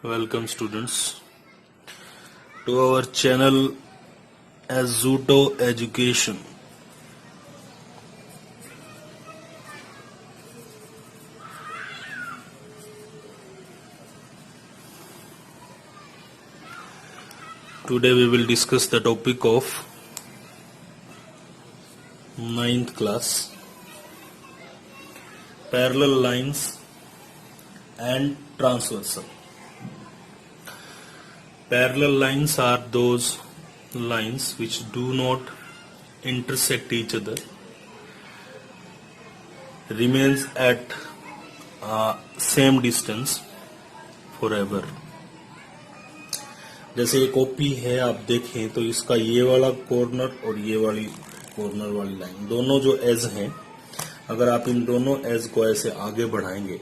Welcome students to our channel Azuto Education. Today we will discuss the topic of 9th class, parallel lines and transversal. Parallel lines are those lines which do not intersect each other, remains at same distance forever. जैसे ये copy है, आप देखें तो इसका ये वाला corner और ये वाली कॉर्नर वाली लाइन दोनों जो एज हैं, अगर आप इन दोनों एज को ऐसे आगे बढ़ाएंगे,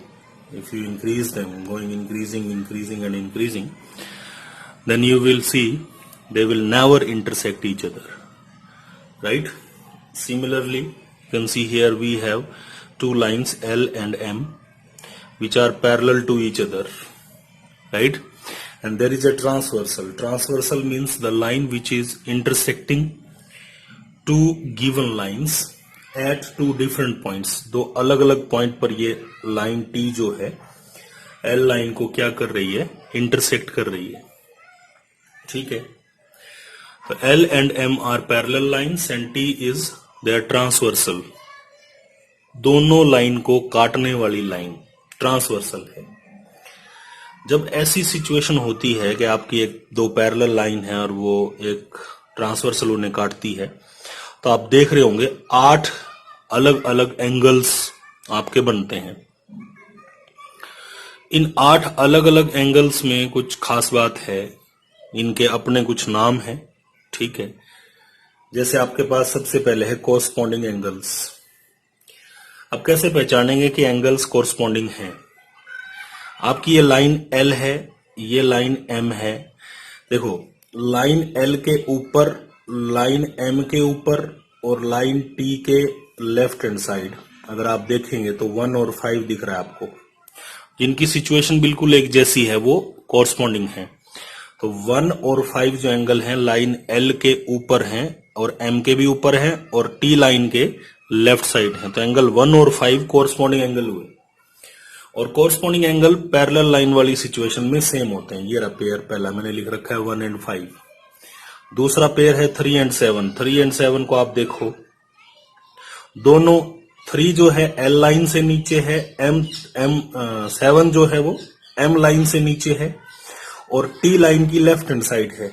if you increase them, going increasing and increasing, then you will see they will never intersect each other, right? Similarly, you can see here we have two lines L and M which are parallel to each other, right? And there is a transversal. Transversal means the line which is intersecting two given lines at two different points. दो अलग अलग point पर ये line T जो है L line को क्या कर रही है, इंटरसेक्ट कर रही है, ठीक है। तो L and M are parallel lines and T is their transversal. दोनों लाइन को काटने वाली लाइन ट्रांसवर्सल है। जब ऐसी सिचुएशन होती है कि आपकी दो पैरेलल लाइन है और वो एक ट्रांसवर्सल उन्हें काटती है, तो आप देख रहे होंगे 8 अलग अलग एंगल्स आपके बनते हैं। इन 8 अलग अलग एंगल्स में कुछ खास बात है, इनके अपने कुछ नाम हैं, ठीक है। जैसे आपके पास सबसे पहले है कोरस्पॉन्डिंग एंगल्स। अब कैसे पहचानेंगे कि एंगल्स कोरस्पॉन्डिंग हैं? आपकी ये लाइन L है, ये लाइन M है। देखो, लाइन L के ऊपर, लाइन M के ऊपर और लाइन T के लेफ्ट हैंड साइड अगर आप देखेंगे तो 1 और 5 दिख रहा है आपको, जिनकी सिचुएशन बिल्कुल एक जैसी है, वो कोरस्पॉन्डिंग है। तो 1 और 5 जो एंगल हैं लाइन L के ऊपर हैं और M के भी ऊपर हैं और T लाइन के लेफ्ट साइड हैं, तो एंगल 1 और 5 कोरस्पॉन्डिंग एंगल हुए। और कोरस्पॉन्डिंग एंगल पैरेलल लाइन वाली सिचुएशन में सेम होते हैं। ये रहा पेयर, पहला मैंने लिख रखा है 1 and 5। दूसरा पेयर है 3 and 7। 3 and 7 को आप देखो, दोनों 3 जो है L लाइन से नीचे है, 7 जो है वो M लाइन से नीचे है और T लाइन की लेफ्ट हैंड साइड है।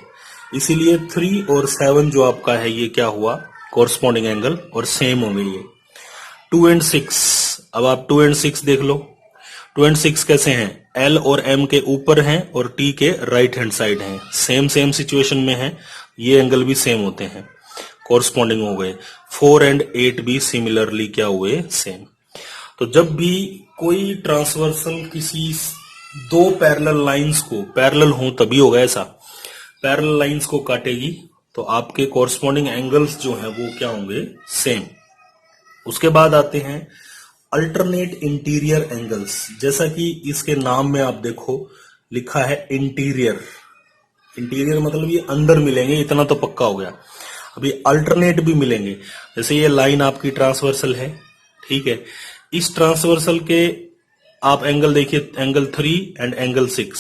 इसीलिए 3 और 7 जो आपका है ये क्या हुआ, कोरस्पॉन्डिंग एंगल, और सेम हो गई है। 2 and 6, अब आप 2 and 6 देख लो। 2 and 6 कैसे हैं? L और M के ऊपर हैं और T के राइट हैंड साइड हैं, सेम सिचुएशन में है, ये एंगल भी सेम होते हैं, कोरस्पॉन्डिंग हो गए। 4 and 8 भी सिमिलरली क्या हुए, सेम। तो जब भी कोई ट्रांसवर्सल किसी दो पैरेलल लाइंस को, पैरेलल हो तभी होगा ऐसा, पैरेलल लाइंस को काटेगी, तो आपके कोरस्पॉन्डिंग एंगल्स जो हैं वो क्या होंगे, सेम। उसके बाद आते हैं अल्टरनेट इंटीरियर एंगल्स। जैसा कि इसके नाम में आप देखो लिखा है इंटीरियर। इंटीरियर मतलब ये अंदर मिलेंगे, इतना तो पक्का हो गया। अभी अल्टरनेट भी मिलेंगे। जैसे ये लाइन आपकी ट्रांसवर्सल है, ठीक है, इस ट्रांसवर्सल के आप एंगल देखिए, angle 3 and angle 6,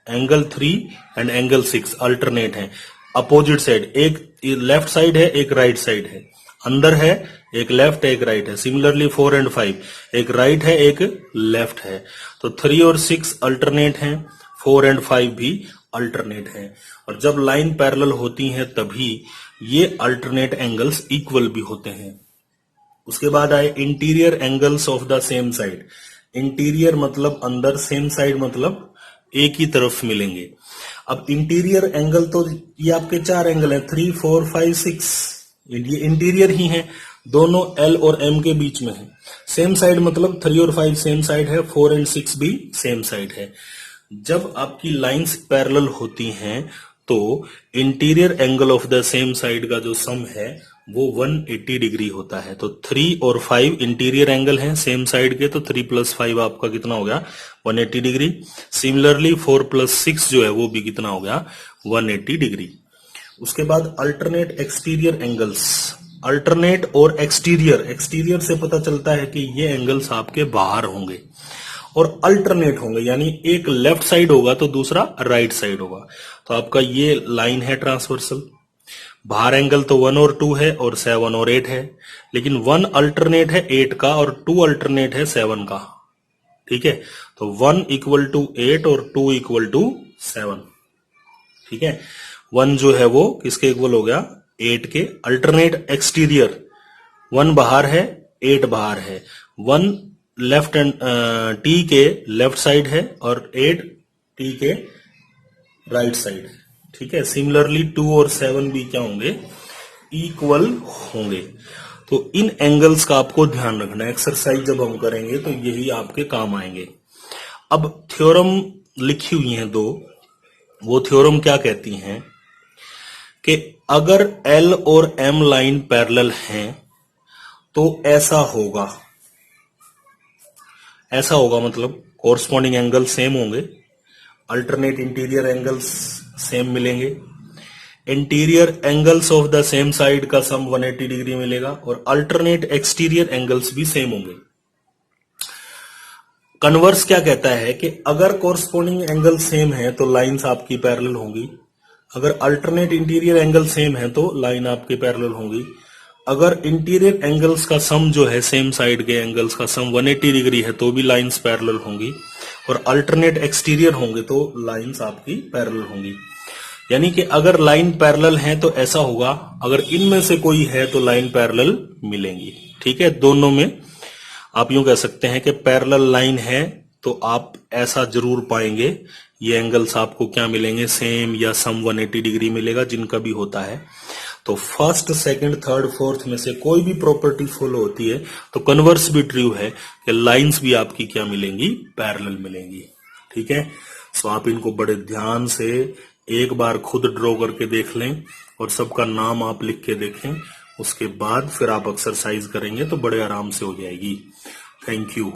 angle 3 and angle 6 alternate है, अपोजिट साइड, एक लेफ्ट साइड है, एक राइट साइड है, अंदर है, एक लेफ्ट है, एक राइट है। सिमिलरली 4 and 5, एक राइट है, एक लेफ्ट है। तो 3 और 6 अल्टरनेट हैं, 4 and 5 भी अल्टरनेट हैं। और जब लाइन पैरेलल होती हैं तभी ये अल्टरनेट एंगल्स इक्वल भी होते हैं। उसके बाद आए interior angles of the same side. Interior मतलब अंदर, सेम साइड मतलब एक ही तरफ मिलेंगे। अब इंटीरियर एंगल तो ये आपके 4 एंगल हैं, 3, 4, 5, 6, ये इंटीरियर ही हैं, दोनों L और M के बीच में है। सेम साइड मतलब 3 और 5 सेम साइड है, 4 and 6 भी सेम साइड है। जब आपकी लाइंस पैरेलल होती हैं तो interior angle of the same side का जो सम है वो 180 डिग्री होता है। तो 3 और 5 इंटीरियर एंगल हैं सेम साइड के, तो 3 + 5 आपका कितना हो गया 180 डिग्री। सिमिलरली 4 + 6 जो है वो भी कितना हो गया 180 डिग्री। उसके बाद अल्टरनेट एक्सटीरियर एंगल्स, अल्टरनेट और एक्सटीरियर, एक्सटीरियर से पता चलता है कि ये एंगल्स आपके बाहर होंगे और अल्टरनेट होंगे, यानी एक लेफ्ट साइड होगा तो दूसरा राइट साइड होगा। तो आपका ये लाइन है ट्रांसवर्सल, बाहर एंगल तो 1 और 2 है और 7 और 8 है, लेकिन 1 अल्टरनेट है 8 का और 2 अल्टरनेट है 7 का। ठीक है, तो 1 = 8 और 2 = 7। ठीक है, 1 जो है वो किसके इक्वल हो गया 8 के। अल्टरनेट एक्सटीरियर 1 बाहर है 8 बाहर है, 1 लेफ्ट एंड टी के लेफ्ट साइड है और 8 टी के राइट साइड है। ठीक है, सिमिलरली 2 और 7 भी क्या होंगे इक्वल होंगे। तो इन एंगल्स का आपको ध्यान रखना है, एक्सरसाइज जब हम करेंगे तो यही आपके काम आएंगे। अब थ्योरम लिखी हुई हैं 2, वो थ्योरम क्या कहती हैं कि अगर L और M लाइन पैरेलल हैं तो ऐसा होगा, ऐसा होगा मतलब कोरस्पॉन्डिंग एंगल सेम होंगे, अल्टरनेट इंटीरियर एंगल्स सेम मिलेंगे, interior angles of the same side का सम 180 डिग्री मिलेगा और अल्टरनेट एक्सटीरियर एंगल्स भी सेम होंगे। कन्वर्स क्या कहता है कि अगर कोरस्पॉन्डिंग एंगल सेम है तो लाइंस आपकी पैरेलल होंगी, अगर अल्टरनेट इंटीरियर एंगल सेम है तो लाइन आपके पैरेलल होंगी, अगर इंटीरियर एंगल्स का सम जो है सेम साइड के एंगल्स का सम 180 डिग्री है तो भी लाइंस पैरेलल होंगी, और अल्टरनेट एक्सटीरियर होंगे तो लाइंस आपकी पैरेलल होंगी। यानी कि अगर लाइन पैरेलल है तो ऐसा होगा, अगर इनमें से कोई है तो लाइन पैरेलल मिलेंगी। ठीक है, दोनों में आप यूं कह सकते हैं कि पैरेलल लाइन है तो आप ऐसा जरूर पाएंगे ये एंगल्स आपको क्या मिलेंगे सेम या सम 180 डिग्री मिलेगा, जिनका भी होता है। तो फर्स्ट, सेकंड, थर्ड, फोर्थ में से कोई भी प्रॉपर्टी फॉलो होती है तो कन्वर्स भी ट्रू है कि लाइंस भी आपकी क्या मिलेंगी पैरेलल मिलेंगी। ठीक है, सो आप इनको बड़े ध्यान से एक बार खुद ड्रॉ करके देख लें और सबका नाम आप लिख के देखें, उसके बाद फिर आप एक्सरसाइज करेंगे तो बड़े आराम से हो जाएगी। Thank you.